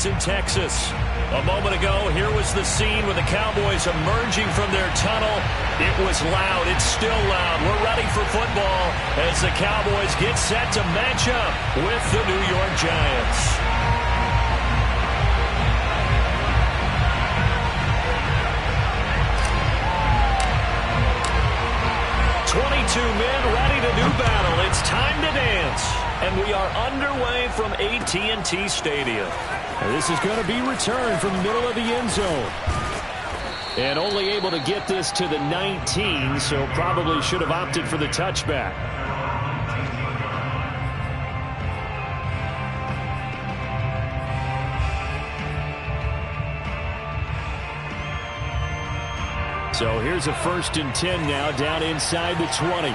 in Texas. A moment ago, here was the scene with the Cowboys emerging from their tunnel. It was loud. It's still loud. We're ready for football as the Cowboys get set to match up with the New York Giants. 22 men ready to do battle. It's time to dance. And we are underway from AT&T Stadium. And this is going to be returned from the middle of the end zone. And only able to get this to the 19, so probably should have opted for the touchback. So here's a 1st and 10 now down inside the 20.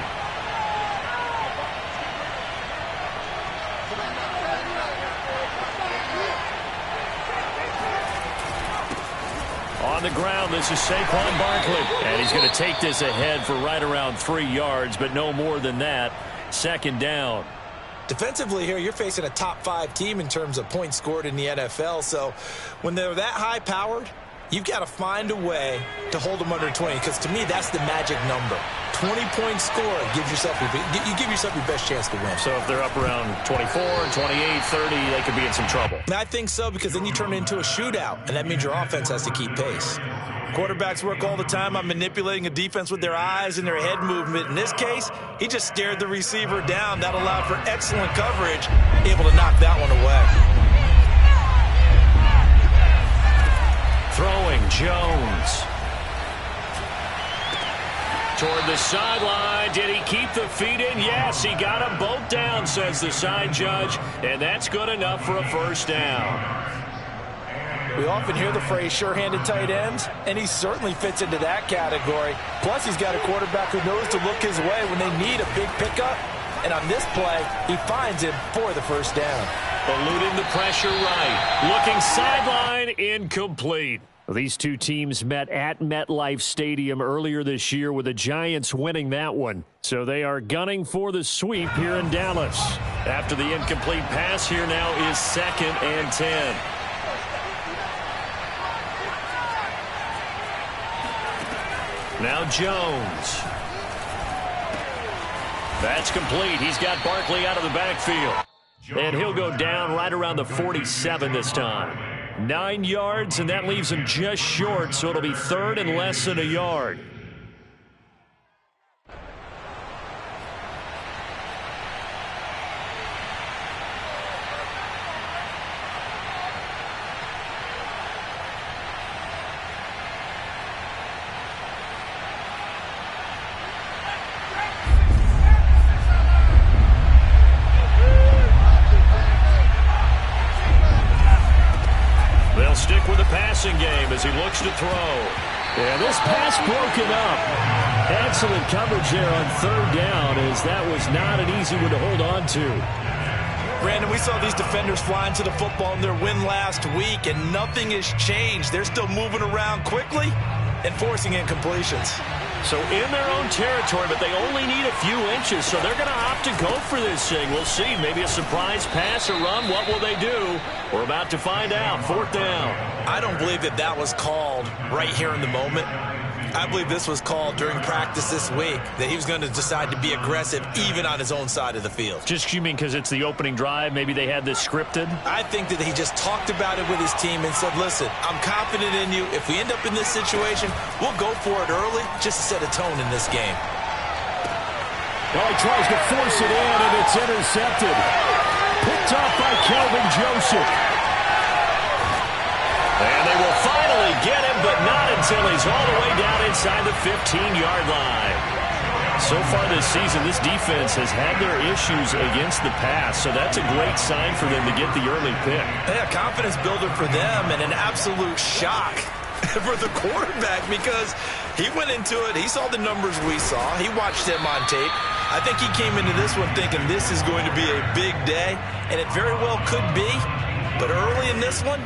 On the ground, this is Saquon Barkley. And he's going to take this ahead for right around 3 yards, but no more than that. 2nd down. Defensively here, you're facing a top 5 team in terms of points scored in the NFL. So when they're that high-powered, you've got to find a way to hold them under 20, because to me, that's the magic number. 20-point score gives yourself you give yourself your best chance to win. So if they're up around 24, 28, 30, they could be in some trouble. I think so, because then you turn it into a shootout, and that means your offense has to keep pace. Quarterbacks work all the time on manipulating a defense with their eyes and their head movement. In this case, he just stared the receiver down. That allowed for excellent coverage, able to knock that one away. Throwing Jones. Toward the sideline. Did he keep the feet in? Yes, he got them both down, says the side judge. And that's good enough for a 1st down. We often hear the phrase sure-handed tight ends, and he certainly fits into that category. Plus, he's got a quarterback who knows to look his way when they need a big pickup. And on this play, he finds him for the 1st down. Eluding the pressure right. Looking sideline, incomplete. These two teams met at MetLife Stadium earlier this year, with the Giants winning that one. So they are gunning for the sweep here in Dallas. After the incomplete pass, here now is 2nd and 10. Now Jones. That's complete. He's got Barkley out of the backfield. And he'll go down right around the 47 this time. 9 yards, and that leaves him just short, so it'll be 3rd and less than a yard. Stick with the passing game as he looks to throw. Yeah, this pass broken up. Excellent coverage there on 3rd down, as that was not an easy one to hold on to. Brandon, we saw these defenders flying to the football in their win last week, and nothing has changed. They're still moving around quickly and forcing incompletions. So in their own territory, but they only need a few inches, so they're going to opt to go for this thing. We'll see. Maybe a surprise pass or run. What will they do? We're about to find out. 4th down. I don't believe that was called right here in the moment. I believe this was called during practice this week, that he was going to decide to be aggressive even on his own side of the field. Just, you mean because it's the opening drive? Maybe they had this scripted? I think that he just talked about it with his team and said, listen, I'm confident in you. If we end up in this situation, we'll go for it early just to set a tone in this game. Well, he tries to force it in, and it's intercepted. Picked off by Kelvin Joseph. And they will finally get him, but not until he's all the way down inside the 15-yard line. So far this season, this defense has had their issues against the pass, so that's a great sign for them to get the early pick. Yeah, confidence builder for them, and an absolute shock for the quarterback, because he went into it, he saw the numbers we saw, he watched them on tape. I think he came into this one thinking this is going to be a big day, and it very well could be, but early in this one,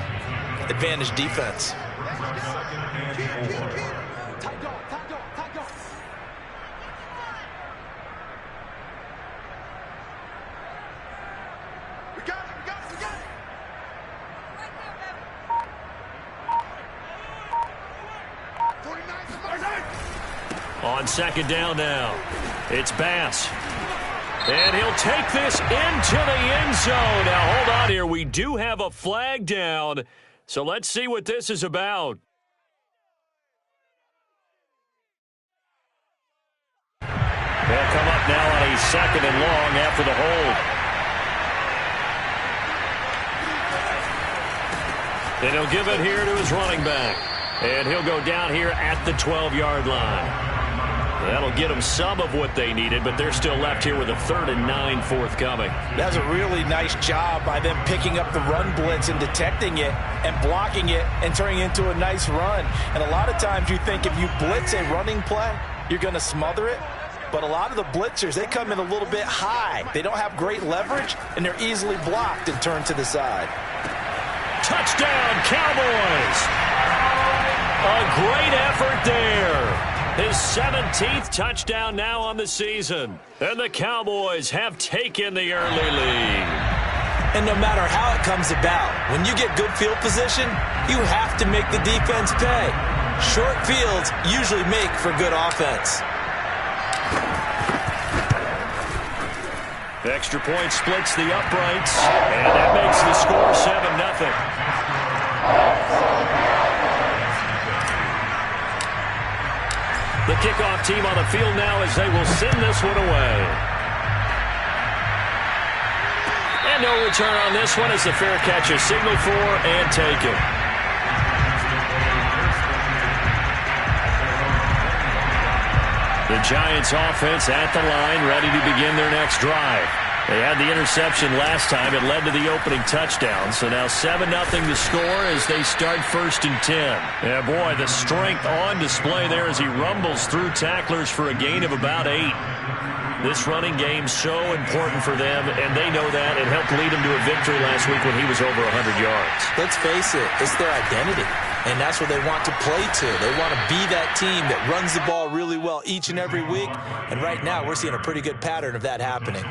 advantage defense. On second down now, it's Bass. And he'll take this into the end zone. Now, hold on here. We do have a flag down, so let's see what this is about. They'll come up now on a second and long after the hold. And he'll give it here to his running back. And he'll go down here at the 12-yard line. That'll get them some of what they needed, but they're still left here with a 3rd and 9 forthcoming. That's a really nice job by them picking up the run blitz and detecting it and blocking it and turning it into a nice run. And a lot of times you think if you blitz a running play, you're going to smother it. But a lot of the blitzers, they come in a little bit high. They don't have great leverage, and they're easily blocked and turned to the side. Touchdown, Cowboys! A great effort there. His 17th touchdown now on the season. And the Cowboys have taken the early lead. And no matter how it comes about, when you get good field position, you have to make the defense pay. Short fields usually make for good offense. Extra point splits the uprights, and that makes the score 7-0. The kickoff team on the field now as they will send this one away. And no return on this one as the fair catch is signaled for and taken. The Giants offense at the line, ready to begin their next drive. They had the interception last time. It led to the opening touchdown. So now 7-0 the score as they start 1st and 10. Yeah, boy, the strength on display there as he rumbles through tacklers for a gain of about 8. This running game so important for them, and they know that. It helped lead them to a victory last week when he was over 100 yards. Let's face it, it's their identity. And that's what they want to play to. They want to be that team that runs the ball really well each and every week. And right now, we're seeing a pretty good pattern of that happening.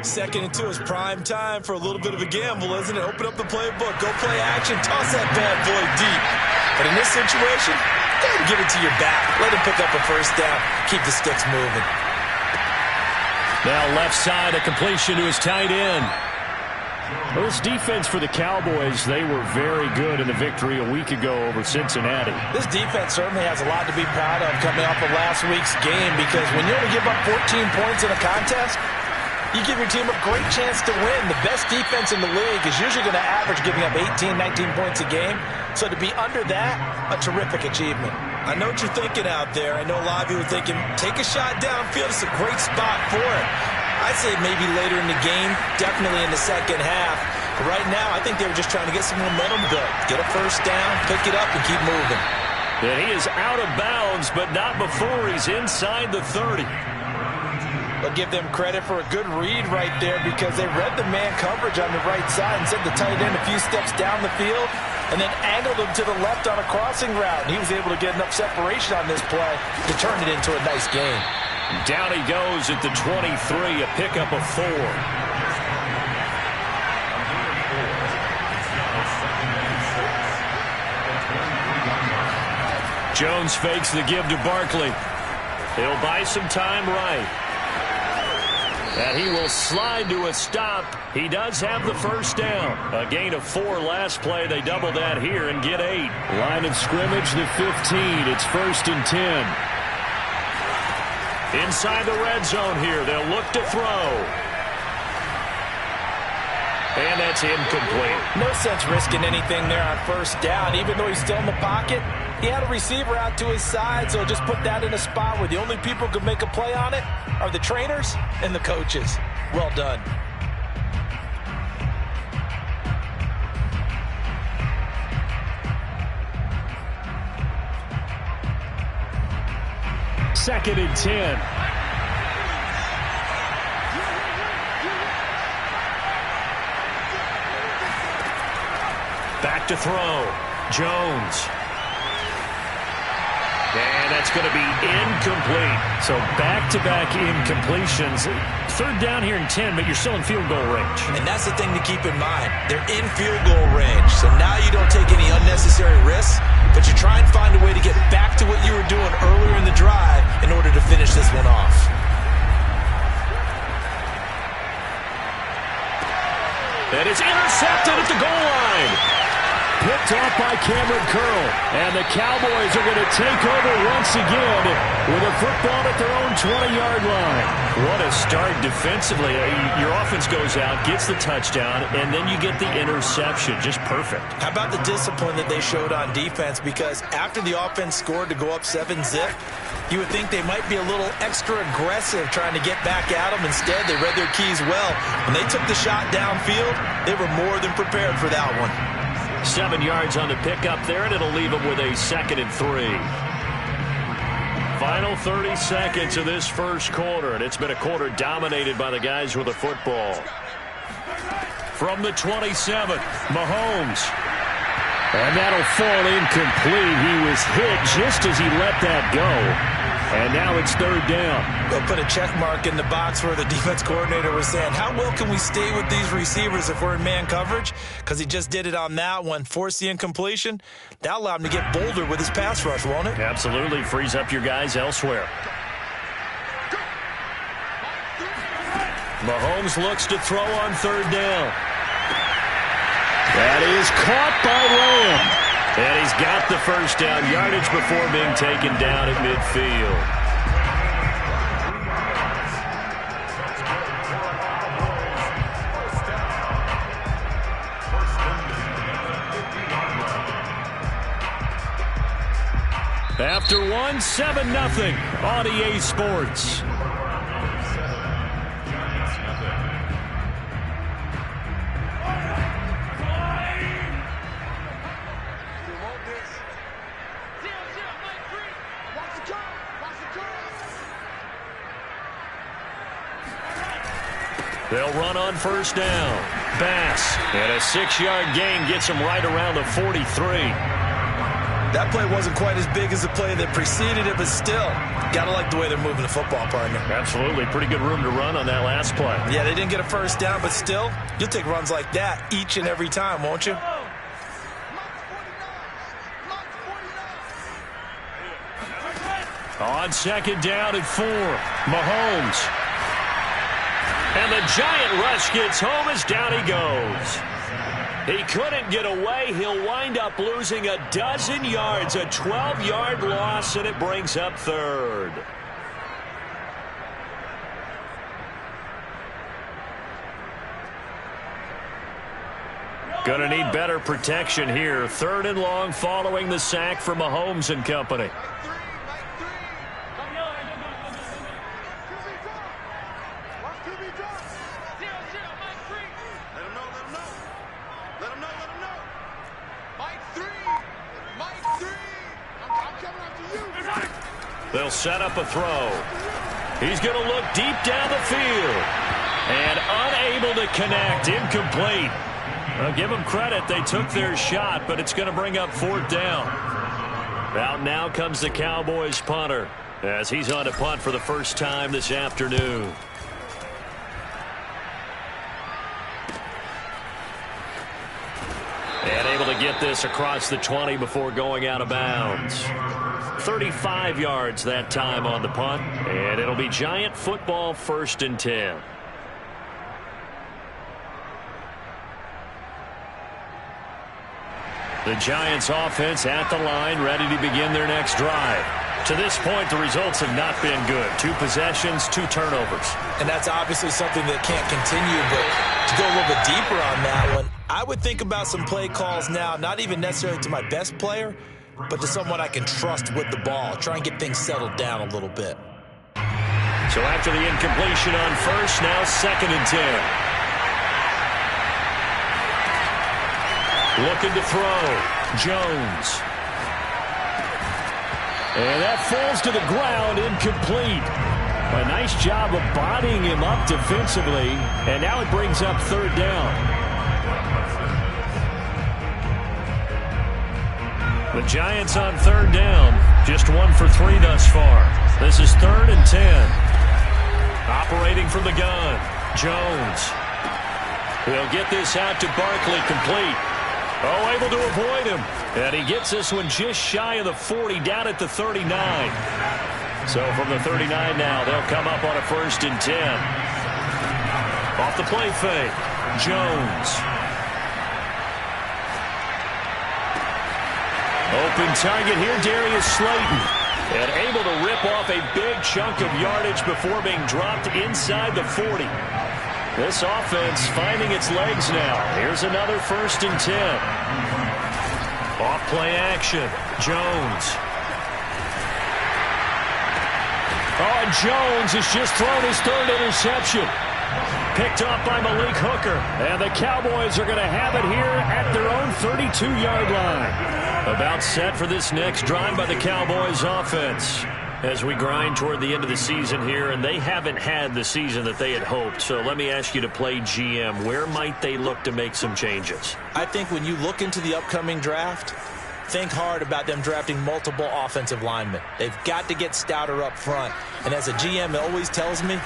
2nd and 2 is prime time for a little bit of a gamble, isn't it? Open up the playbook, go play action, toss that bad boy deep. But in this situation, go ahead and give it to your back. Let him pick up a 1st down. Keep the sticks moving. Now left side, a completion to his tight end. Well, this defense for the Cowboys, they were very good in the victory a week ago over Cincinnati. This defense certainly has a lot to be proud of coming off of last week's game, because when you only give up 14 points in a contest, you give your team a great chance to win. The best defense in the league is usually going to average giving up 18, 19 points a game. So to be under that, a terrific achievement. I know what you're thinking out there. I know a lot of you are thinking, take a shot downfield. It's a great spot for it. I'd say maybe later in the game, definitely in the second half. But right now, I think they were just trying to get some momentum built. Get a 1st down, pick it up, and keep moving. And he is out of bounds, but not before he's inside the 30. But give them credit for a good read right there, because they read the man coverage on the right side and sent the tight end a few steps down the field and then angled him to the left on a crossing route. And he was able to get enough separation on this play to turn it into a nice gain. Down he goes at the 23, a pickup of 4. Jones fakes the give to Barkley. He'll buy some time right. And he will slide to a stop. He does have the 1st down. A gain of 4 last play. They double that here and get 8. Line of scrimmage, the 15. It's 1st and 10. Inside the red zone here. They'll look to throw. And that's incomplete. No sense risking anything there on 1st down. Even though he's still in the pocket, he had a receiver out to his side, so just put that in a spot where the only people who can make a play on it are the trainers and the coaches. Well done. Second and 10. Back to throw. Jones. And that's going to be incomplete. So back-to-back incompletions. 3rd down here and 10, but you're still in field goal range. And that's the thing to keep in mind. They're in field goal range. So now you don't take any unnecessary risks. yes, but you try and find a way to get back to what you were doing earlier in the drive in order to finish this one off. And it's intercepted at the goal line. Picked off by Cameron Curl. And the Cowboys are going to take over once again with a football at their own 20-yard line. What a start defensively. Your offense goes out, gets the touchdown, and then you get the interception. Just perfect. How about the discipline that they showed on defense? Because after the offense scored to go up 7-zip, you would think they might be a little extra aggressive trying to get back at them. Instead, they read their keys well. When they took the shot downfield, they were more than prepared for that one. 7 yards on the pickup there, and it'll leave them with a 2nd and 3. Final 30 seconds of this first quarter, and it's been a quarter dominated by the guys with the football. From the 27, Mahomes. And that'll fall incomplete. He was hit just as he let that go. And now it's 3rd down. They'll put a check mark in the box where the defense coordinator was saying, how well can we stay with these receivers if we're in man coverage? Because he just did it on that one, forced the incompletion. That allowed him to get bolder with his pass rush, won't it? Absolutely. Frees up your guys elsewhere. Mahomes looks to throw on 3rd down. That is caught by Lamb. And he's got the first down yardage before being taken down at midfield. After 1, 7-0 on EA Sports. They'll run on 1st down. Bass. And a 6-yard gain gets him right around the 43. That play wasn't quite as big as the play that preceded it, but still, got to like the way they're moving the football, partner. Absolutely. Pretty good room to run on that last play. Yeah, they didn't get a 1st down, but still, you'll take runs like that each and every time, won't you? On 2nd down and 4, Mahomes. And the giant rush gets home as down he goes. He couldn't get away. He'll wind up losing a dozen yards, a 12-yard loss, and it brings up 3rd. Gonna need better protection here. 3rd and long following the sack from Mahomes and company. They'll set up a throw. He's going to look deep down the field. And unable to connect. Incomplete. I'll give them credit. They took their shot, but it's going to bring up 4th down. Out now comes the Cowboys punter as he's on to punt for the first time this afternoon. And able to get this across the 20 before going out of bounds. 35 yards that time on the punt, and it'll be Giant football 1st and 10. The Giants offense at the line, ready to begin their next drive. To this point, the results have not been good. 2 possessions, 2 turnovers. And that's obviously something that can't continue, but to go a little bit deeper on that one, I would think about some play calls now, not even necessarily to my best player, but to someone I can trust with the ball. Try and get things settled down a little bit. So after the incompletion on 1st, now 2nd and 10. Looking to throw. Jones. And that falls to the ground, incomplete. A nice job of bodying him up defensively, and now it brings up 3rd down. The Giants on 3rd down, just 1 for 3 thus far. This is 3rd and 10. Operating from the gun, Jones. He'll get this out to Barkley, complete. Oh, able to avoid him. And he gets this one just shy of the 40, down at the 39. So from the 39 now, they'll come up on a 1st and 10. Off the play fake, Jones. Open target here, Darius Slayton. And able to rip off a big chunk of yardage before being dropped inside the 40. This offense finding its legs now. Here's another 1st and 10. Off play action, Jones. Oh, and Jones has just thrown his 3rd interception. Picked off by Malik Hooker. And the Cowboys are going to have it here at their own 32-yard line. About set for this next drive by the Cowboys offense. As we grind toward the end of the season here, and they haven't had the season that they had hoped. So let me ask you to play GM. Where might they look to make some changes? I think when you look into the upcoming draft, think hard about them drafting multiple offensive linemen. They've got to get stouter up front. And as a GM, it always tells me,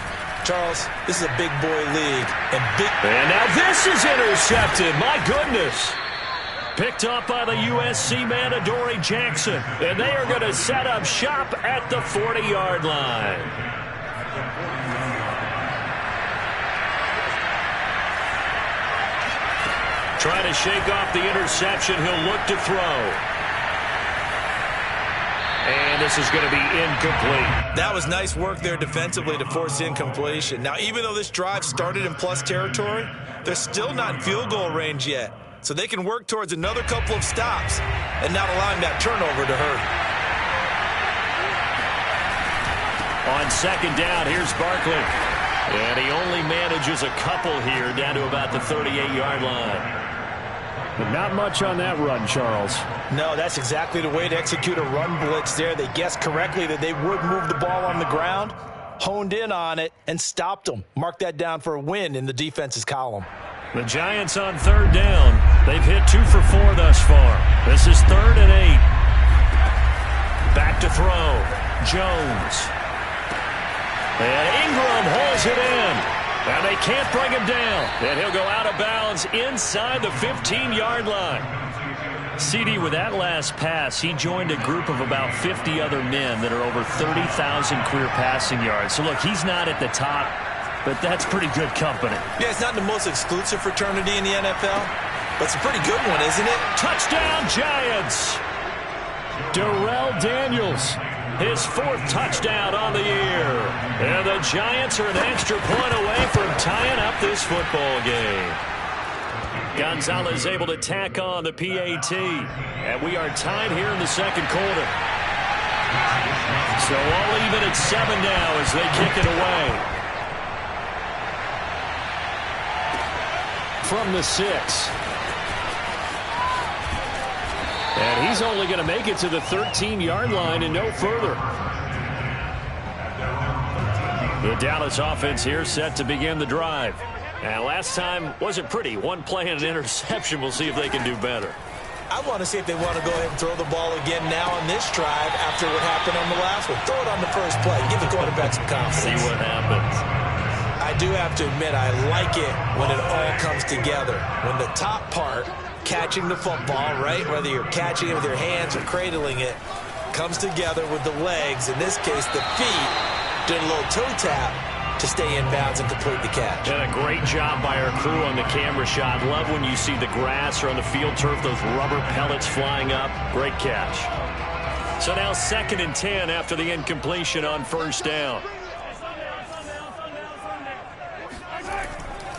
Charles, this is a big boy league. And now this is intercepted. My goodness. Picked off by the USC man, Adoree Jackson. And they are going to set up shop at the 40-yard line. Trying to shake off the interception. He'll look to throw. And this is going to be incomplete. That was nice work there defensively to force incompletion. Now, even though this drive started in plus territory, they're still not in field goal range yet. So they can work towards another couple of stops and not allowing that turnover to hurt. On 2nd down, here's Barkley. And he only manages a couple here down to about the 38-yard line. But not much on that run, Charles. No, that's exactly the way to execute a run blitz there. They guessed correctly that they would move the ball on the ground, honed in on it, and stopped them. Mark that down for a win in the defense's column. The Giants on 3rd down. They've hit 2 for 4 thus far. This is 3rd and 8. Back to throw. Jones. And Ingram holds it in. And they can't bring him down. And he'll go out of bounds inside the 15-yard line. CD, with that last pass, he joined a group of about 50 other men that are over 30,000 career passing yards. So, look, he's not at the top, but that's pretty good company. Yeah, it's not the most exclusive fraternity in the NFL, but it's a pretty good one, isn't it? Touchdown, Giants! Darrell Daniels, his 4th touchdown on the year. And the Giants are an extra point away from tying up this football game. Gonzalez able to tack on the PAT. And we are tied here in the 2nd quarter. So all even at 7 now as they kick it away. From the 6. And he's only going to make it to the 13-yard line and no further. The Dallas offense here set to begin the drive. And last time wasn't pretty. One play and an interception. We'll see if they can do better. I want to see if they want to go ahead and throw the ball again now on this drive after what happened on the last one. Throw it on the first play. Give the quarterback some confidence. See what happens. I do have to admit, I like it when it all comes together. When the top part, catching the football, right, whether you're catching it with your hands or cradling it, comes together with the legs, in this case the feet, doing a little toe tap to stay in bounds and complete the catch. And a great job by our crew on the camera shot. Love when you see the grass or on the field turf, those rubber pellets flying up. Great catch. So now 2nd and 10 after the incompletion on 1st down.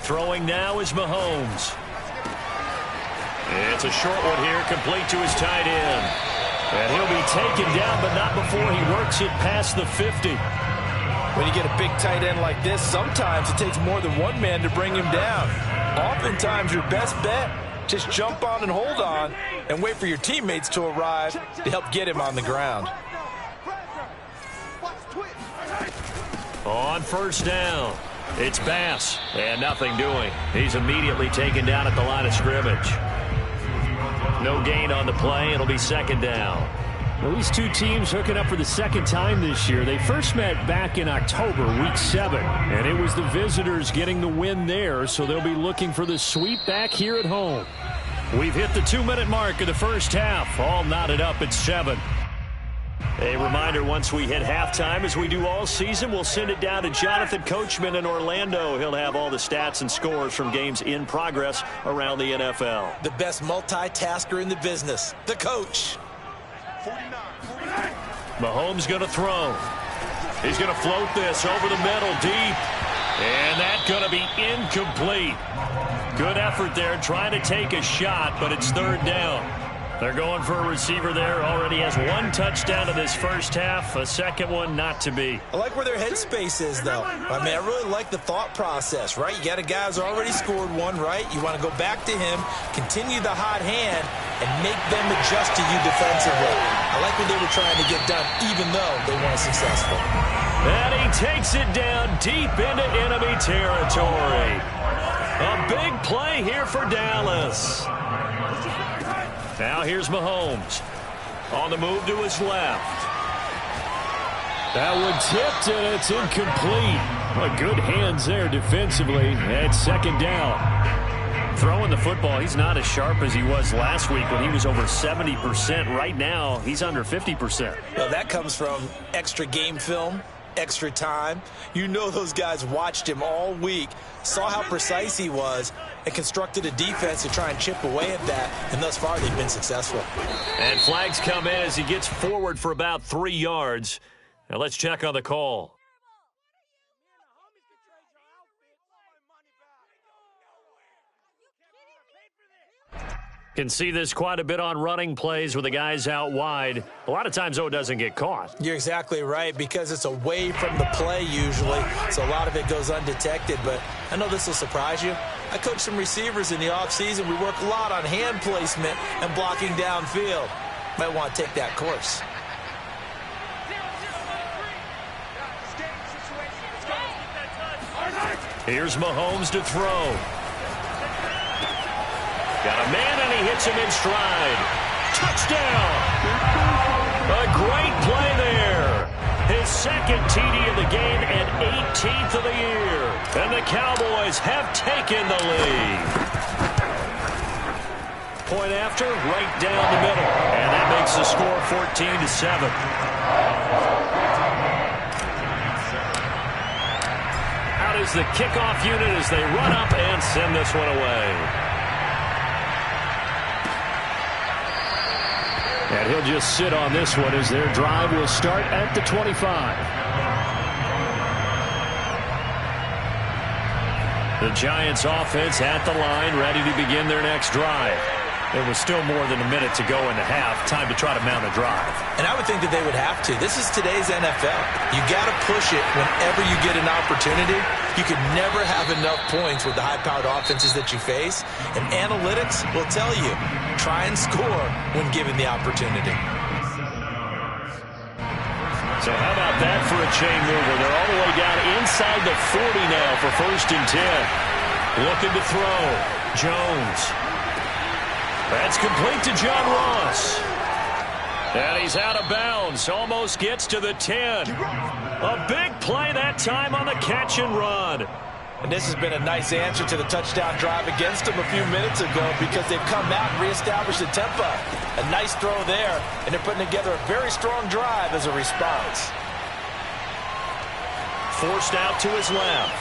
Throwing now is Mahomes. It's a short one here, complete to his tight end. And he'll be taken down, but not before he works it past the 50. When you get a big tight end like this, sometimes it takes more than one man to bring him down. Oftentimes, your best bet, just jump on and hold on and wait for your teammates to arrive to help get him on the ground. On 1st down, it's Bass, and nothing doing. He's immediately taken down at the line of scrimmage. No gain on the play. It'll be 2nd down. Well, these two teams hooking up for the 2nd time this year. They first met back in October, Week 7, and it was the visitors getting the win there, so they'll be looking for the sweep back here at home. We've hit the 2-minute mark of the first half. All knotted up at 7. A reminder, once we hit halftime, as we do all season, we'll send it down to Jonathan Coachman in Orlando. He'll have all the stats and scores from games in progress around the NFL. The best multitasker in the business, the coach. Mahomes going to throw. He's going to float this over the middle deep. And that's going to be incomplete. Good effort there trying to take a shot, but it's third down. They're going for a receiver there. Already has 1 touchdown in this first half. A second one not to be. I like where their headspace is, though. I mean, I really like the thought process, right? You got a guy who's already scored one, right? You want to go back to him, continue the hot hand, and make them adjust to you defensively. I like what they were trying to get done, even though they weren't successful. And he takes it down deep into enemy territory. A big play here for Dallas. Now here's Mahomes. On the move to his left. That one tipped, and it's incomplete. Well, good hands there defensively. It's second down. Throwing the football, he's not as sharp as he was last week when he was over 70%. Right now, he's under 50%. Well, that comes from extra game film, extra time. You know those guys watched him all week, saw how precise he was, and constructed a defense to try and chip away at that, and thus far they've been successful. And flags come in as he gets forward for about 3 yards. Now let's check on the call. Can see this quite a bit on running plays with the guys out wide. A lot of times, though, it doesn't get caught. You're exactly right, because it's away from the play usually, so a lot of it goes undetected. But I know this will surprise you. I coach some receivers in the offseason. We work a lot on hand placement and blocking downfield. Might want to take that course. Here's Mahomes to throw. Got a man, and he hits him in stride. Touchdown! A great play there. His second TD of the game and 18th of the year. And the Cowboys have taken the lead. Point after, right down the middle. And that makes the score 14-7. Out is the kickoff unit as they run up and send this one away. And he'll just sit on this one as their drive will start at the 25. The Giants offense at the line, ready to begin their next drive. There was still more than a minute to go in the half. Time to try to mount a drive. And I would think that they would have to. This is today's NFL. You got to push it whenever you get an opportunity. You could never have enough points with the high-powered offenses that you face. And analytics will tell you, try and score when given the opportunity. So how about that for a chain mover? They're all the way down inside the 40 now for 1st and 10. Looking to throw. Jones. That's complete to John Ross. And he's out of bounds. Almost gets to the 10. A big play that time on the catch and run. And this has been a nice answer to the touchdown drive against them a few minutes ago, because they've come out and reestablished the tempo. A nice throw there, and they're putting together a very strong drive as a response. Forced out to his left.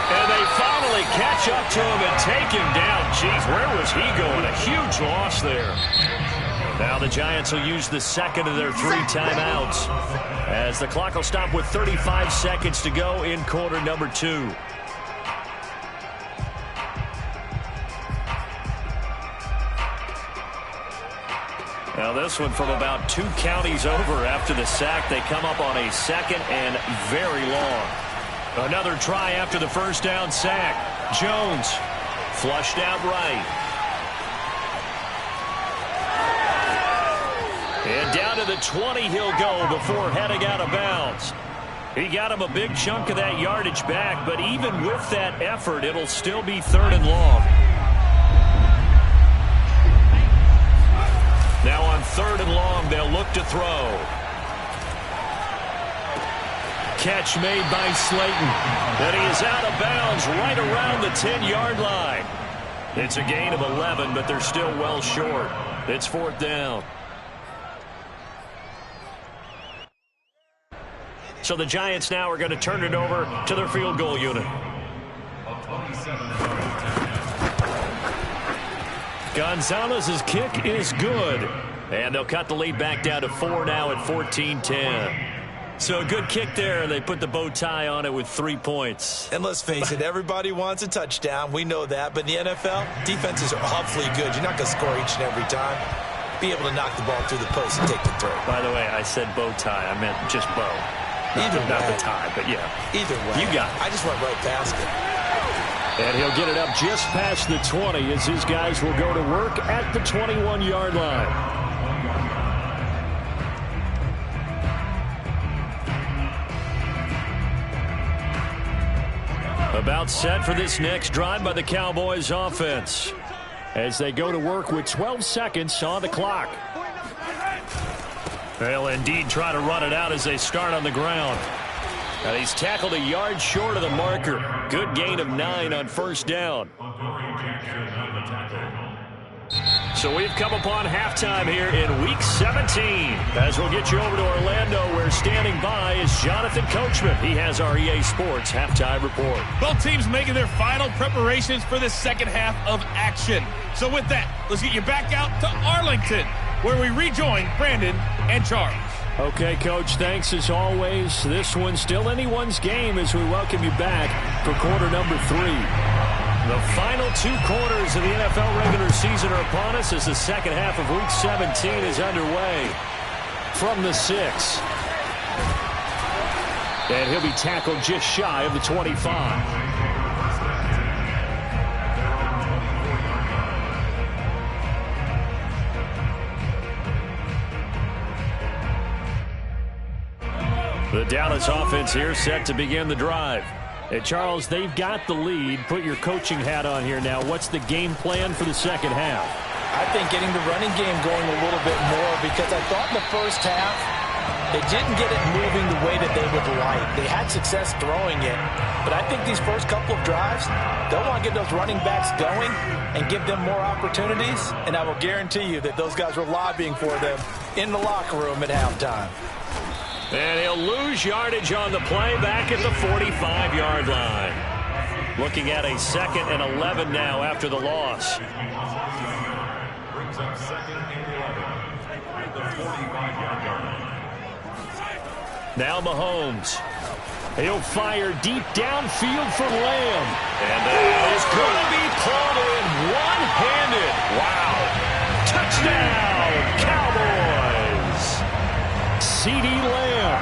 And they finally catch up to him and take him down. Jeez, where was he going? A huge loss there. Now the Giants will use the second of their 3 timeouts, as the clock will stop with 35 seconds to go in quarter number 2. Now this one from about 2 counties over after the sack. They come up on a second and very long. Another try after the first down sack. Jones flushed out right. And down to the 20 he'll go before heading out of bounds. He got him a big chunk of that yardage back, but even with that effort, it'll still be 3rd and long. Now on 3rd and long, they'll look to throw. Catch made by Slayton. And he is out of bounds right around the 10-yard line. It's a gain of 11, but they're still well short. It's fourth down. So the Giants now are going to turn it over to their field goal unit. Gonzalez's kick is good. And they'll cut the lead back down to 4 now at 14-10. So a good kick there. They put the bow tie on it with 3 points. And let's face it, everybody wants a touchdown. We know that. But in the NFL, defenses are awfully good. You're not going to score each and every time. Be able to knock the ball through the post and take the throw. By the way, I said bow tie. I meant just bow. Not the tie, but yeah. Either way. You got it. I just went right past it. And he'll get it up just past the 20 as his guys will go to work at the 21-yard line. About set for this next drive by the Cowboys offense as they go to work with 12 seconds on the clock. They'll indeed try to run it out as they start on the ground. And he's tackled a yard short of the marker. Good gain of 9 on first down. So we've come upon halftime here in Week 17. As we'll get you over to Orlando, where standing by is Jonathan Coachman. He has our EA Sports halftime report. Both teams making their final preparations for the second half of action. So with that, let's get you back out to Arlington, where we rejoin Brandon and Charles. Okay, Coach, thanks as always. This one's still anyone's game as we welcome you back for quarter number 3. The final 2 quarters of the NFL regular season are upon us as the second half of Week 17 is underway from the 6. And he'll be tackled just shy of the 25. The Dallas offense here set to begin the drive. And Charles, they've got the lead. Put your coaching hat on here now. What's the game plan for the second half? I think getting the running game going a little bit more, because I thought in the first half they didn't get it moving the way that they would like. They had success throwing it, but I think these first couple of drives, they'll want to get those running backs going and give them more opportunities, and I will guarantee you that those guys were lobbying for them in the locker room at halftime. And he'll lose yardage on the play back at the 45-yard line. Looking at a 2nd and 11 now after the loss. Brings up 2nd and 11 at the 45-yard line. Now Mahomes. He'll fire deep downfield for Lamb. And that is going to be pulled in one-handed. Wow. Touchdown, Cowboys. C.D. Lamb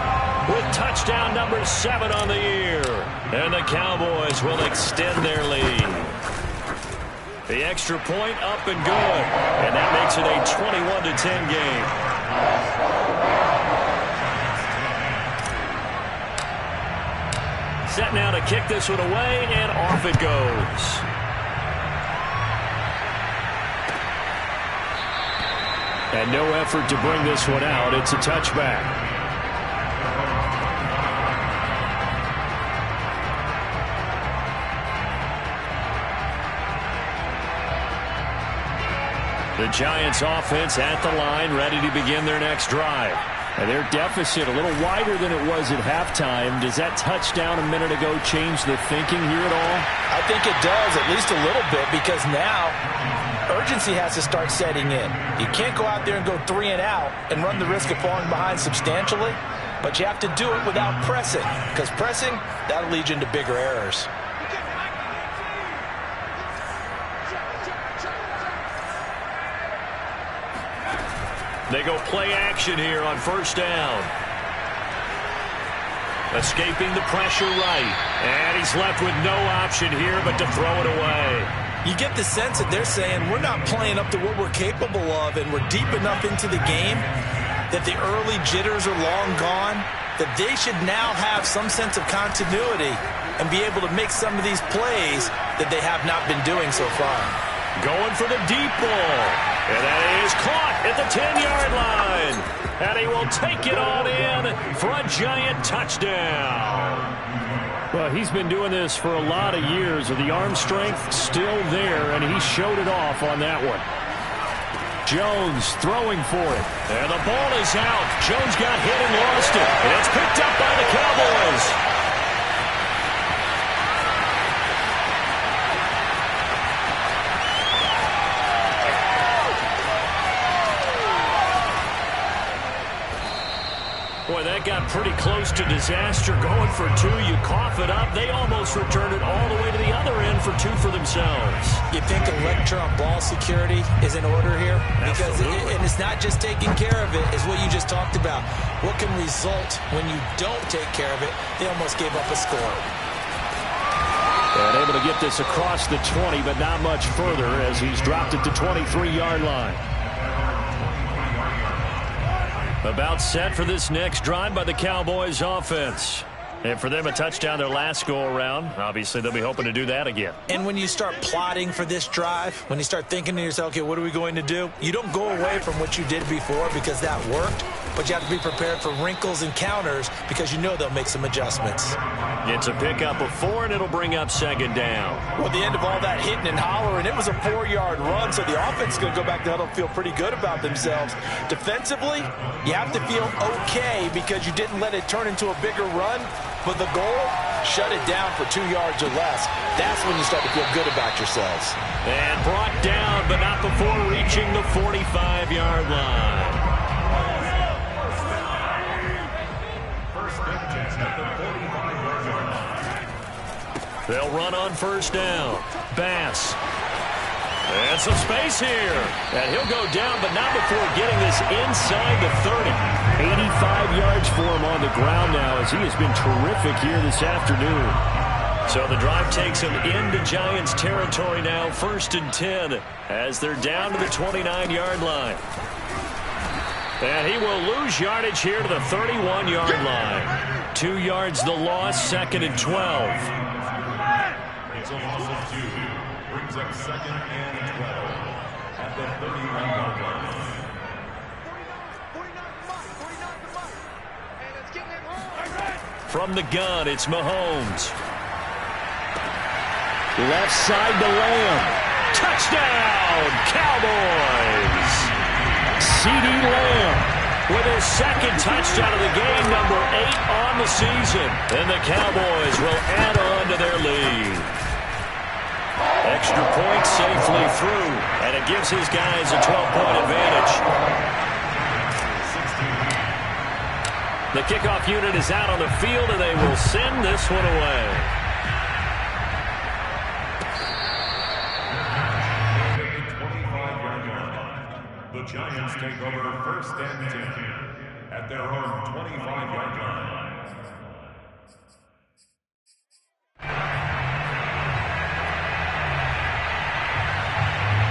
with touchdown number 7 on the year. And the Cowboys will extend their lead. The extra point up and good. And that makes it a 21-10 game. Set now to kick this one away, and off it goes. And no effort to bring this one out. It's a touchback. The Giants offense at the line, ready to begin their next drive. And their deficit a little wider than it was at halftime. Does that touchdown a minute ago change the thinking here at all? I think it does, at least a little bit, because now urgency has to start setting in. You can't go out there and go 3 and out and run the risk of falling behind substantially, but you have to do it without pressing, because pressing, that'll lead you into bigger errors. They go play action here on first down. Escaping the pressure right. And he's left with no option here but to throw it away. You get the sense that they're saying we're not playing up to what we're capable of, and we're deep enough into the game that the early jitters are long gone, that they should now have some sense of continuity and be able to make some of these plays that they have not been doing so far. Going for the deep ball. And that is caught at the 10-yard line. And he will take it on in for a Giant touchdown. Well, he's been doing this for a lot of years with the arm strength still there, and he showed it off on that one. Jones throwing for it. And the ball is out. Jones got hit and lost it. And it's picked up by the Cowboys. Boy, that got pretty close to disaster. Going for two, you cough it up. They almost returned it all the way to the other end for two for themselves. You think electron ball security is in order here? Because and it's not just taking care of it, it's what you just talked about. What can result when you don't take care of it? They almost gave up a score. And able to get this across the 20, but not much further as he's dropped it to 23-yard line. About set for this next drive by the Cowboys offense. And for them, a touchdown their last go-around. Obviously, they'll be hoping to do that again. And when you start plotting for this drive, when you start thinking to yourself, okay, what are we going to do? You don't go away from what you did before because that worked, but you have to be prepared for wrinkles and counters because you know they'll make some adjustments. It's a pickup of 4, and it'll bring up second down. Well, at the end of all that hitting and hollering, it was a 4-yard run, so the offense is going to go back to huddle and feel pretty good about themselves. Defensively, you have to feel okay because you didn't let it turn into a bigger run, but the goal, shut it down for 2 yards or less. That's when you start to feel good about yourselves. And brought down, but not before reaching the 45-yard line. They'll run on first down. Bass. And some space here. And he'll go down, but not before getting this inside the 30. 85 yards for him on the ground now as he has been terrific here this afternoon. So the drive takes him into Giants territory now, 1st and 10, as they're down to the 29-yard line. And he will lose yardage here to the 31-yard line. 2 yards the loss, 2nd and 12. It's a loss of 2. Brings up 2nd and 12 at the 31-yard line. From the gun, it's Mahomes. Left side to Lamb. Touchdown, Cowboys! CeeDee Lamb with his 2nd touchdown of the game, number 8 on the season. And the Cowboys will add on to their lead. Extra point safely through, and it gives his guys a 12-point advantage. The kickoff unit is out on the field, and they will send this one away. The Giants take over 1st and 10 at their own 25-yard line.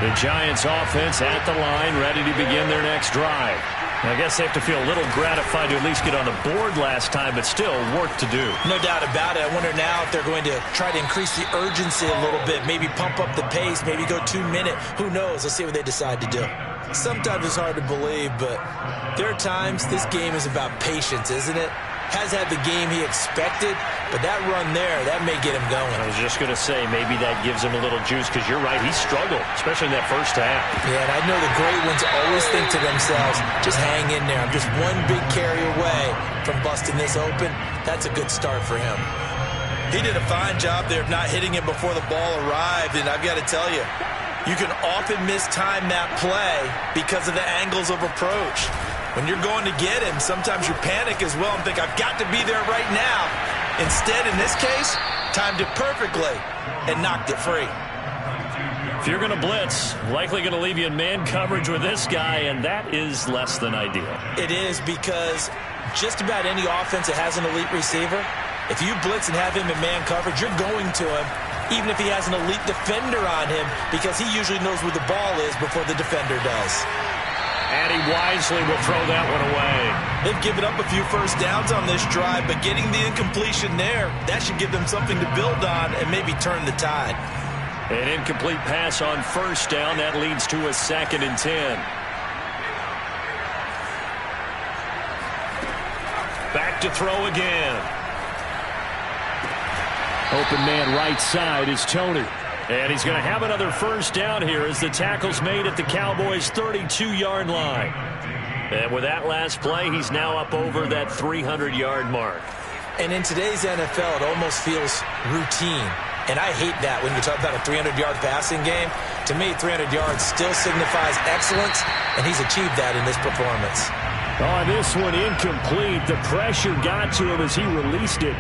The Giants offense at the line, ready to begin their next drive. I guess they have to feel a little gratified to at least get on the board last time, but still work to do. No doubt about it. I wonder now if they're going to try to increase the urgency a little bit, maybe pump up the pace, maybe go 2-minute. Who knows? Let's see what they decide to do. Sometimes it's hard to believe, but there are times this game is about patience, isn't it? Has had the game he expected, but that run there, that may get him going. I was just going to say, maybe that gives him a little juice, because you're right, he struggled, especially in that first half. Yeah, and I know the great ones always think to themselves, just hang in there. I'm just one big carry away from busting this open. That's a good start for him. He did a fine job there of not hitting it before the ball arrived, and I've got to tell you, you can often mistime that play because of the angles of approach. When you're going to get him, sometimes you panic as well and think, I've got to be there right now. Instead, in this case, timed it perfectly and knocked it free. If you're going to blitz, likely going to leave you in man coverage with this guy, and that is less than ideal. It is, because just about any offense that has an elite receiver, if you blitz and have him in man coverage, you're going to him, even if he has an elite defender on him, because he usually knows where the ball is before the defender does. And he wisely will throw that one away. They've given up a few first downs on this drive, but getting the incompletion there, that should give them something to build on and maybe turn the tide. An incomplete pass on first down. That leads to a 2nd and 10. Back to throw again. Open man right side is Tony. And he's going to have another first down here as the tackle's made at the Cowboys' 32-yard line. And with that last play, he's now up over that 300-yard mark. And in today's NFL, it almost feels routine. And I hate that when you talk about a 300-yard passing game. To me, 300 yards still signifies excellence, and he's achieved that in this performance. On this one, incomplete. The pressure got to him as he released it.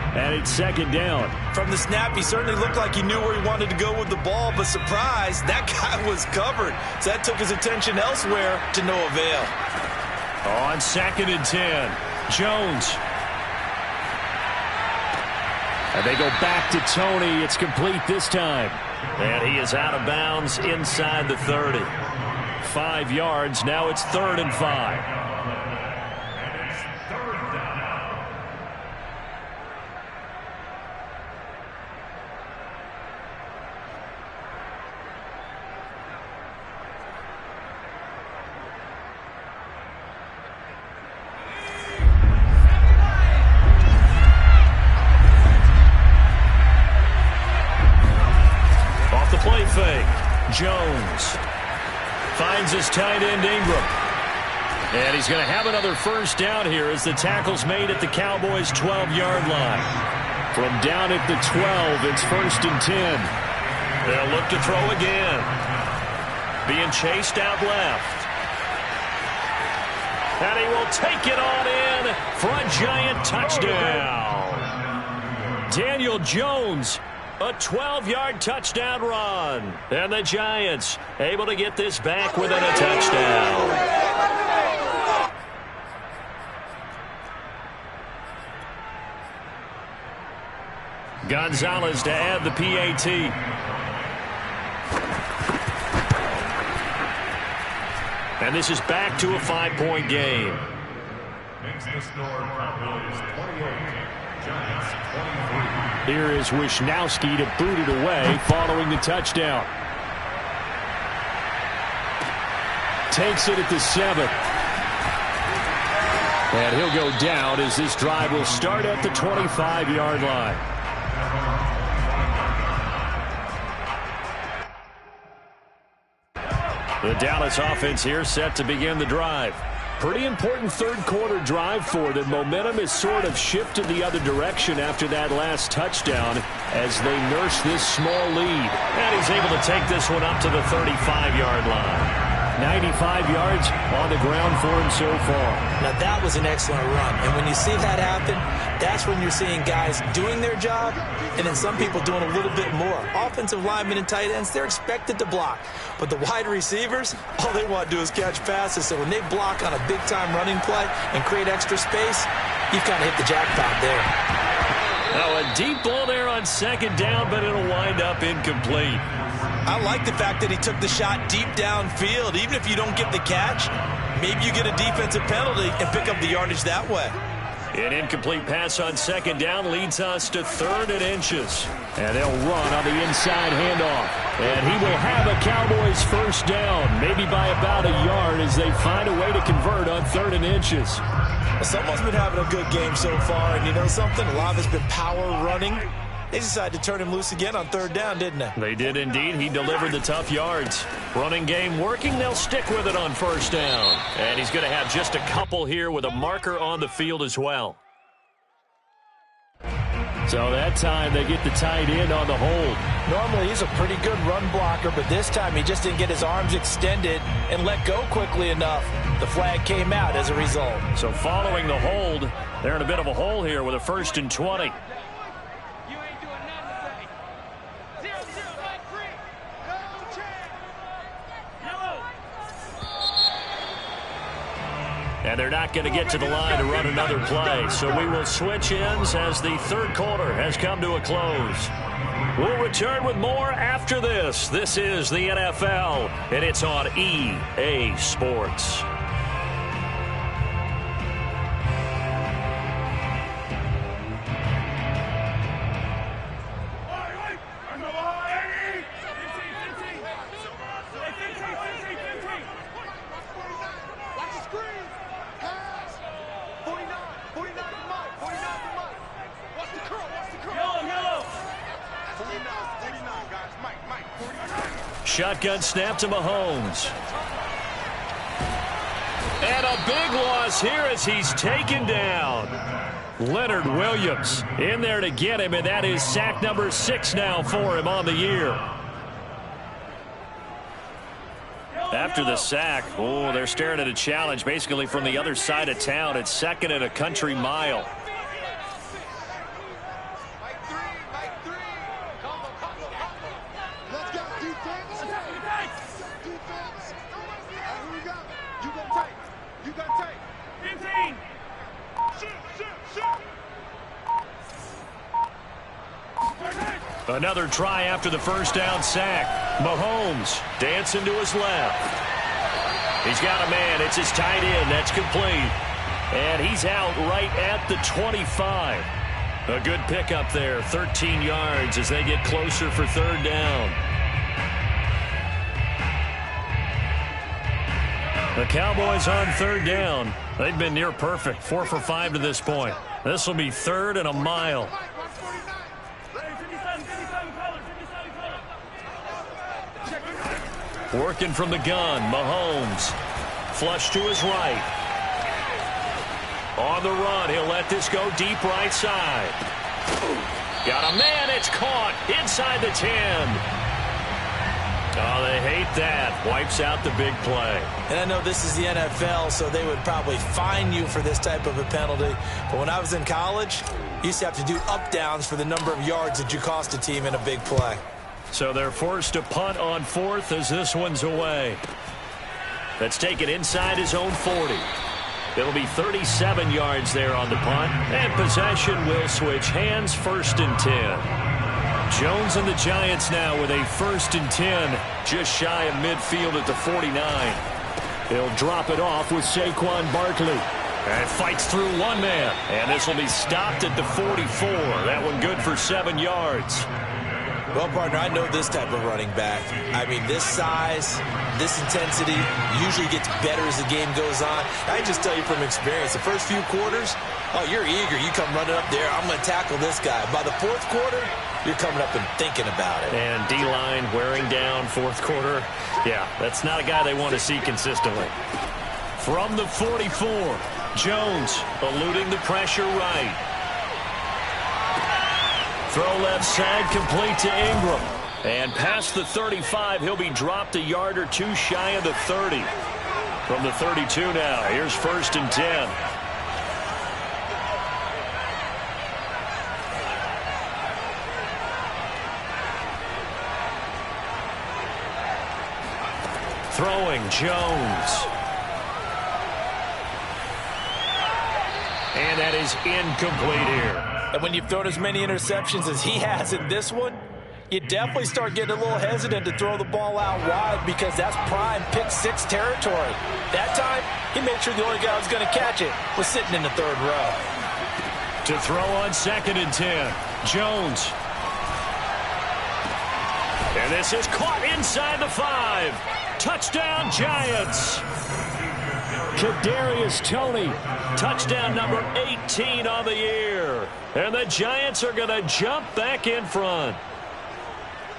And it's second down. From the snap, he certainly looked like he knew where he wanted to go with the ball, but surprise, that guy was covered. So that took his attention elsewhere to no avail. On 2nd and 10, Jones. And they go back to Tony. It's complete this time. And he is out of bounds inside the 30. 5 yards. Now it's 3rd and 5. Play fake. Jones finds his tight end Ingram. And he's going to have another first down here as the tackle's made at the Cowboys' 12-yard line. From down at the 12, it's 1st and 10. They'll look to throw again. Being chased out left. And he will take it on in for a giant touchdown. Daniel Jones, a 12-yard touchdown run. And the Giants able to get this back within a touchdown. Gonzalez to add the PAT. And this is back to a 5-point game. Makes the score Cowboys 28, Giants 23. Here is Wisnowski to boot it away following the touchdown. Takes it at the 7th. And he'll go down as this drive will start at the 25-yard line. The Dallas offense here set to begin the drive. Pretty important third-quarter drive for them. Momentum has sort of shifted the other direction after that last touchdown as they nurse this small lead. And he's able to take this one up to the 35-yard line. 95 yards on the ground for him so far. Now, that was an excellent run. And when you see that happen, that's when you're seeing guys doing their job and then some people doing a little bit more. Offensive linemen and tight ends, they're expected to block. But the wide receivers, all they want to do is catch passes. So when they block on a big-time running play and create extra space, you've kind of hit the jackpot there. Now, a deep ball there on 2nd down, but it'll wind up incomplete. I like the fact that he took the shot deep downfield. Even if you don't get the catch, maybe you get a defensive penalty and pick up the yardage that way. An incomplete pass on 2nd down leads us to 3rd and inches. And they'll run on the inside handoff. And he will have a Cowboys first down, maybe by about a yard as they find a way to convert on 3rd and inches. Well, someone's been having a good game so far, and you know something? A lot of it's been power running. They decided to turn him loose again on 3rd down, didn't they? They did indeed. He delivered the tough yards. Running game working. They'll stick with it on 1st down. And he's going to have just a couple here with a marker on the field as well. So that time they get the tight end on the hold. Normally he's a pretty good run blocker, but this time he just didn't get his arms extended and let go quickly enough. The flag came out as a result. So following the hold, they're in a bit of a hole here with a 1st and 20. And they're not going to get to the line to run another play. So we will switch ends as the 3rd quarter has come to a close. We'll return with more after this. This is the NFL, and it's on EA Sports. Shotgun snap to Mahomes. And a big loss here as he's taken down. Leonard Williams in there to get him, and that is sack number 6 now for him on the year. After the sack, they're staring at a challenge basically from the other side of town. It's 2nd and a country mile. Another try after the first down sack. Mahomes dancing to his left. He's got a man. It's his tight end. That's complete. And he's out right at the 25. A good pickup there. 13 yards as they get closer for 3rd down. The Cowboys on 3rd down. They've been near perfect. 4 for 5 to this point. This will be 3rd and a mile. Working from the gun, Mahomes. Flush to his right. On the run, he'll let this go deep right side. Got a man, it's caught inside the 10. Oh, they hate that. Wipes out the big play. And I know this is the NFL, so they would probably fine you for this type of a penalty. But when I was in college, you used to have to do up-downs for the number of yards that you cost a team in a big play. So they're forced to punt on 4th as this one's away. That's taken inside his own 40. It'll be 37 yards there on the punt. And possession will switch hands, 1st and 10. Jones and the Giants now with a 1st and 10. Just shy of midfield at the 49. He'll drop it off with Saquon Barkley. And fights through one man. And this will be stopped at the 44. That one good for 7 yards. Well, partner, I know this type of running back. I mean, this size, this intensity usually gets better as the game goes on. I just tell you from experience, the first few quarters, you're eager. You come running up there, I'm going to tackle this guy. By the 4th quarter, you're coming up and thinking about it. And D-line wearing down 4th quarter. Yeah, that's not a guy they want to see consistently. From the 44, Jones eluding the pressure right. Throw left side, complete to Ingram. And past the 35, he'll be dropped a yard or 2 shy of the 30. From the 32 now, here's 1st and 10. Throwing, Jones. And that is incomplete here. And when you've thrown as many interceptions as he has in this one, you definitely start getting a little hesitant to throw the ball out wide because that's prime pick 6 territory. That time, he made sure the only guy who was going to catch it was sitting in the 3rd row. To throw on 2nd and 10, Jones. And this is caught inside the 5. Touchdown, Giants. Kadarius Toney, touchdown number 18 on the year. And the Giants are going to jump back in front.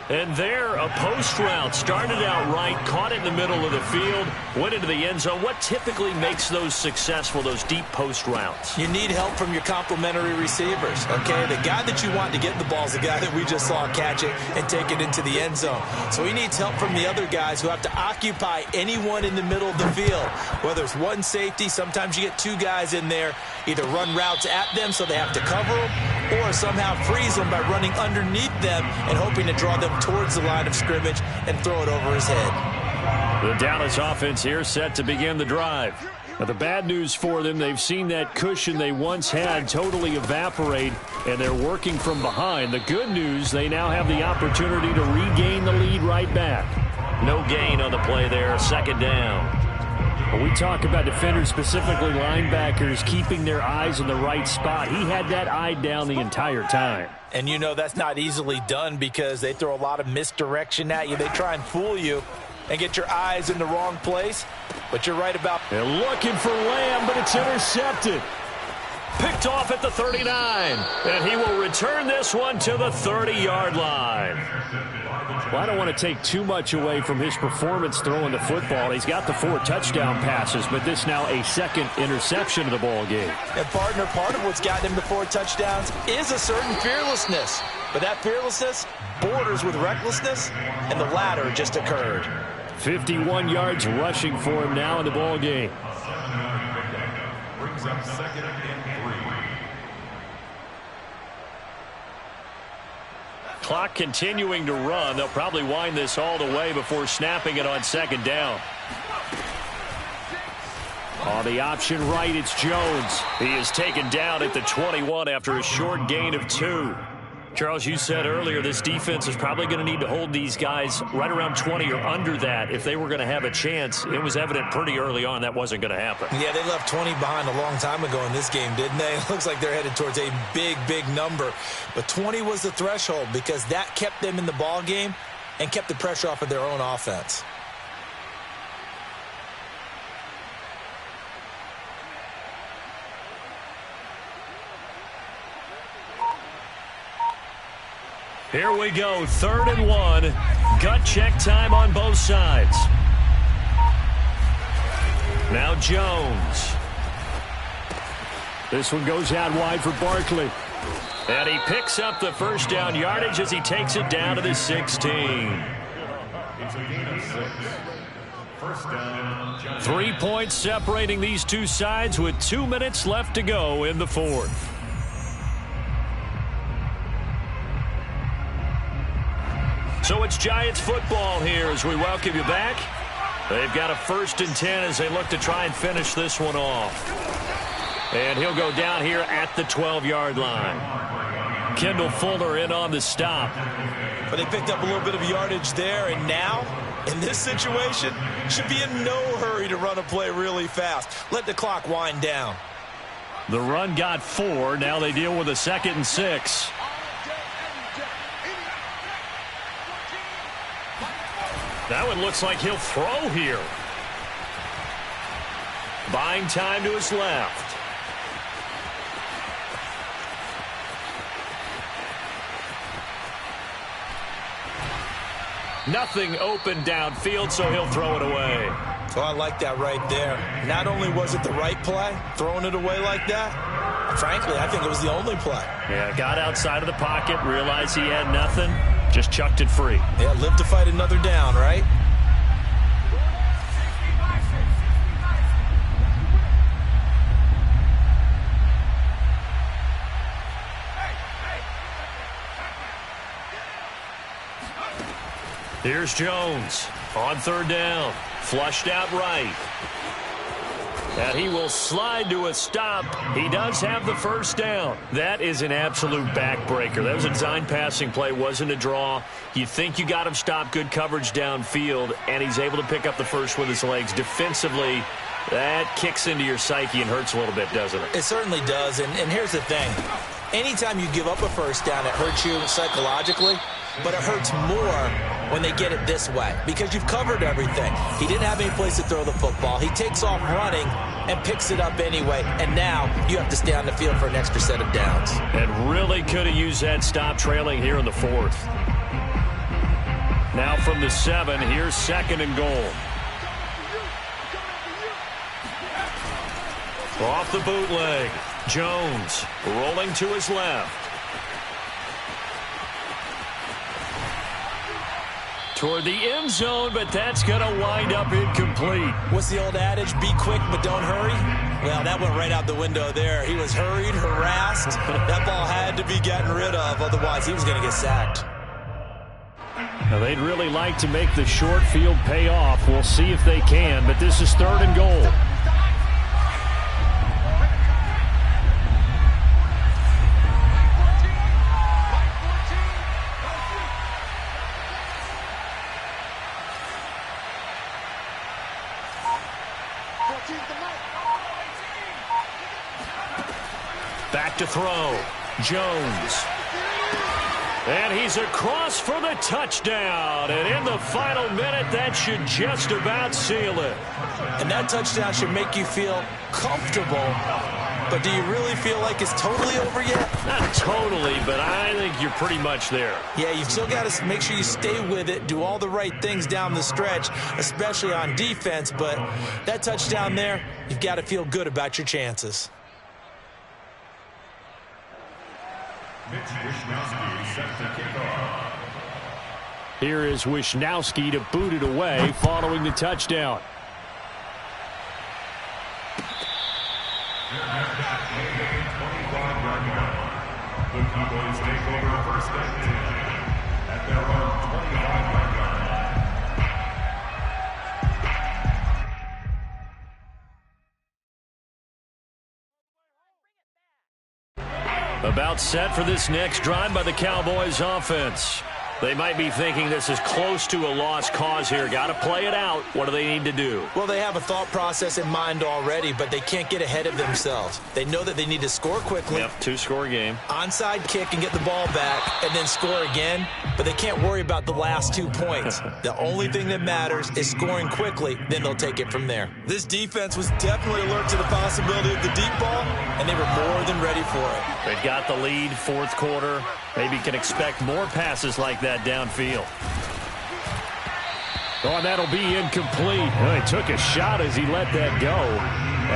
And there, a post route started out right, caught it in the middle of the field, went into the end zone. What typically makes those successful, those deep post routes? You need help from your complementary receivers, okay? The guy that you want to get the ball is the guy that we just saw catch it and take it into the end zone. So he needs help from the other guys who have to occupy anyone in the middle of the field. Whether it's one safety, sometimes you get 2 guys in there, either run routes at them so they have to cover them, or somehow freeze them by running underneath them and hoping to draw them towards the line of scrimmage and throw it over his head. The Dallas offense here set to begin the drive. Now, the bad news for them, they've seen that cushion they once had totally evaporate, and they're working from behind. The good news, they now have the opportunity to regain the lead right back. No gain on the play there, 2nd down. When we talk about defenders, specifically linebackers, keeping their eyes in the right spot, he had that eye down the entire time. And you know that's not easily done because they throw a lot of misdirection at you. They try and fool you and get your eyes in the wrong place. But you're right about... They're looking for Lamb, but it's intercepted. Picked off at the 39. And he will return this one to the 30-yard line. Well, I don't want to take too much away from his performance throwing the football. He's got the 4 touchdown passes, but this now a second interception of the ball game. And partner, part of what's gotten him to 4 touchdowns is a certain fearlessness. But that fearlessness borders with recklessness, and the latter just occurred. 51 yards rushing for him now in the ball game. Brings up second and 3. Clock continuing to run. They'll probably wind this all the way before snapping it on second down. On the option right, it's Jones. He is taken down at the 21 after a short gain of 2. Charles, you said earlier this defense is probably going to need to hold these guys right around 20 or under that if they were going to have a chance. It was evident pretty early on that wasn't going to happen. Yeah, they left 20 behind a long time ago in this game, didn't they? It looks like they're headed towards a big, big number. But 20 was the threshold because that kept them in the ball game and kept the pressure off of their own offense. Here we go, 3rd and 1. Gut check time on both sides. Now Jones. This one goes out wide for Barkley. And he picks up the first down yardage as he takes it down to the 16. It's a gain of 6. First down, Giants. 3 points separating these two sides with 2 minutes left to go in the 4th. So it's Giants football here as we welcome you back. They've got a 1st and 10 as they look to try and finish this one off. And he'll go down here at the 12-yard line. Kendall Fuller in on the stop. But they picked up a little bit of yardage there, and now, in this situation, should be in no hurry to run a play really fast. Let the clock wind down. The run got 4. Now they deal with a 2nd and 6. That one looks like he'll throw here. Buying time to his left. Nothing open downfield, so he'll throw it away. Oh, I like that right there. Not only was it the right play, throwing it away like that, frankly, I think it was the only play. Yeah, got outside of the pocket, realized he had nothing, just chucked it free. Yeah, live to fight another down, right? Here's Jones on 3rd down. Flushed out right. And he will slide to a stop. He does have the 1st down. That is an absolute backbreaker. That was a design passing play, wasn't a draw. You think you got him stopped, good coverage downfield, and he's able to pick up the 1st with his legs. Defensively, that kicks into your psyche and hurts a little bit, doesn't it? It certainly does, and here's the thing. Anytime you give up a 1st down, it hurts you psychologically, but it hurts more when they get it this way because you've covered everything. He didn't have any place to throw the football. He takes off running and picks it up anyway, and now you have to stay on the field for an extra set of downs. And really could have used that stop trailing here in the 4th. Now from the 7, here's 2nd and goal. Off the bootleg. Jones rolling to his left. Toward the end zone, but that's going to wind up incomplete. What's the old adage? Be quick, but don't hurry? Well, that went right out the window there. He was hurried, harassed. That ball had to be gotten rid of, otherwise he was going to get sacked. Now, they'd really like to make the short field pay off. We'll see if they can, but this is 3rd and goal. Back to throw. Jones. And he's across for the touchdown. And in the final minute, that should just about seal it. And that touchdown should make you feel comfortable But do you really feel like it's totally over yet? Not totally, but I think you're pretty much there. Yeah, you've still got to make sure you stay with it, do all the right things down the stretch, especially on defense. But that touchdown there, you've got to feel good about your chances. Mitch Wishnowsky set to kick off. Here is Wishnowsky to boot it away following the touchdown. The Cowboys take over first and 10 at their own 25-yard line. About set for this next drive by the Cowboys offense. They might be thinking this is close to a lost cause here. Got to play it out. What do they need to do? Well, they have a thought process in mind already, but they can't get ahead of themselves. They know that they need to score quickly. Yep, two-score game. Onside kick and get the ball back and then score again, but they can't worry about the last 2 points. The only thing that matters is scoring quickly, then they'll take it from there. This defense was definitely alert to the possibility of the deep ball, and they were more than ready for it. They've got the lead, fourth quarter. Maybe can expect more passes like that downfield. Oh, and that'll be incomplete. Well, he took a shot as he let that go.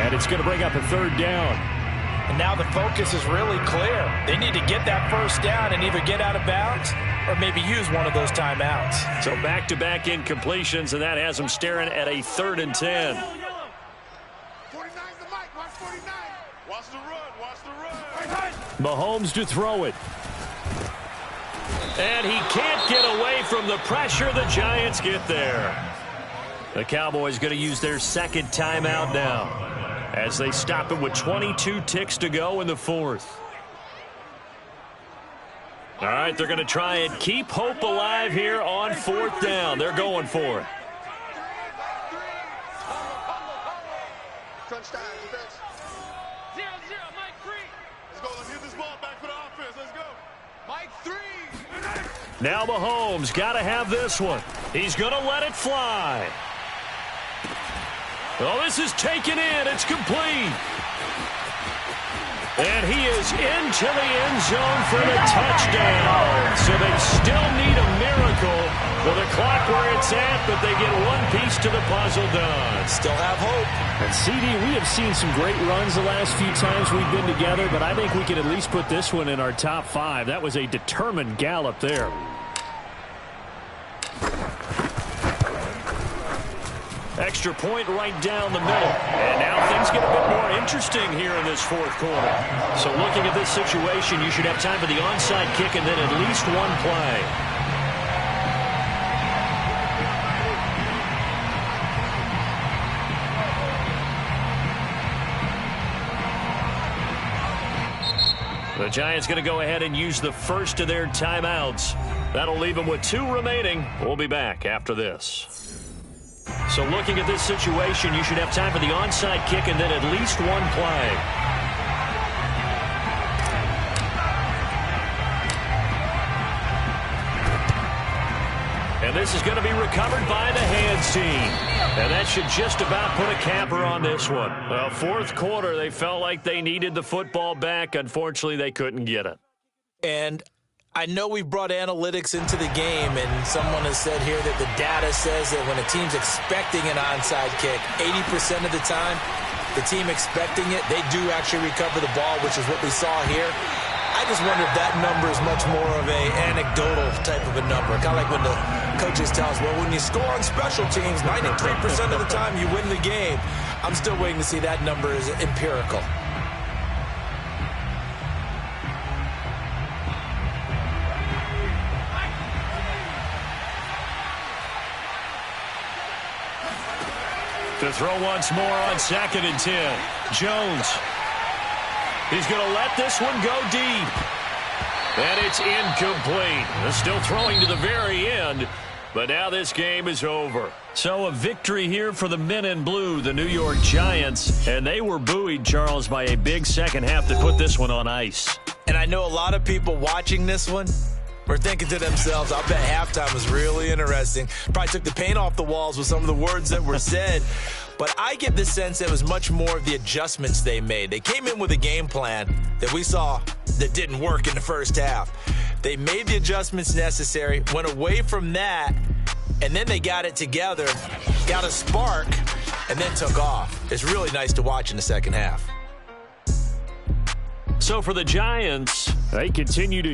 And it's going to bring up a third down. And now the focus is really clear. They need to get that first down and either get out of bounds or maybe use one of those timeouts. So back-to-back incompletions, and that has them staring at a 3rd and 10. 49's the mic. Watch 49. Watch the run. Watch the run. Mahomes to throw it. And he can't get away from the pressure. The Giants get there. The Cowboys going to use their second timeout now as they stop it with 22 ticks to go in the fourth. All right, they're going to try and keep hope alive here on 4th down. They're going for it. Crunch time. Defense. 0-0. Mike 3. Let's go. Let's get this ball back for the offense. Let's go. Mike 3. Now Mahomes got to have this one. He's going to let it fly. Oh, this is taken in. It's complete. And he is into the end zone for the touchdown. So they still need a miracle with the clock where it's at, but they get one piece to the puzzle done. Still have hope. And CD, we have seen some great runs the last few times we've been together, but I think we can at least put this one in our top 5. That was a determined gallop there. Extra point right down the middle. And now things get a bit more interesting here in this fourth quarter. So looking at this situation, you should have time for the onside kick and then at least one play. The Giants going to go ahead and use the first of their timeouts. That'll leave them with 2 remaining. We'll be back after this. So looking at this situation, you should have time for the onside kick and then at least one play. And this is going to be recovered by the hands team. And that should just about put a capper on this one. Well, fourth quarter, they felt like they needed the football back. Unfortunately, they couldn't get it. And I know we brought analytics into the game, and someone has said here that the data says that when a team's expecting an onside kick, 80% of the time, the team expecting it, they do actually recover the ball, which is what we saw here. I just wonder if that number is much more of a anecdotal type of a number. Kind of like when the coaches tell us, well, when you score on special teams, 93% of the time you win the game. I'm still waiting to see that number is empirical. To throw once more on 2nd and 10. Jones. He's going to let this one go deep. And it's incomplete. They're still throwing to the very end. But now this game is over. So a victory here for the men in blue, the New York Giants. And they were buoyed, Charles, by a big second half to put this one on ice. And I know a lot of people watching this one were thinking to themselves, I bet halftime was really interesting. Probably took the paint off the walls with some of the words that were said. But I get the sense it was much more of the adjustments they made. They came in with a game plan that we saw that didn't work in the first half. They made the adjustments necessary, went away from that, and then they got it together, got a spark, and then took off. It's really nice to watch in the second half. So for the Giants, they continue to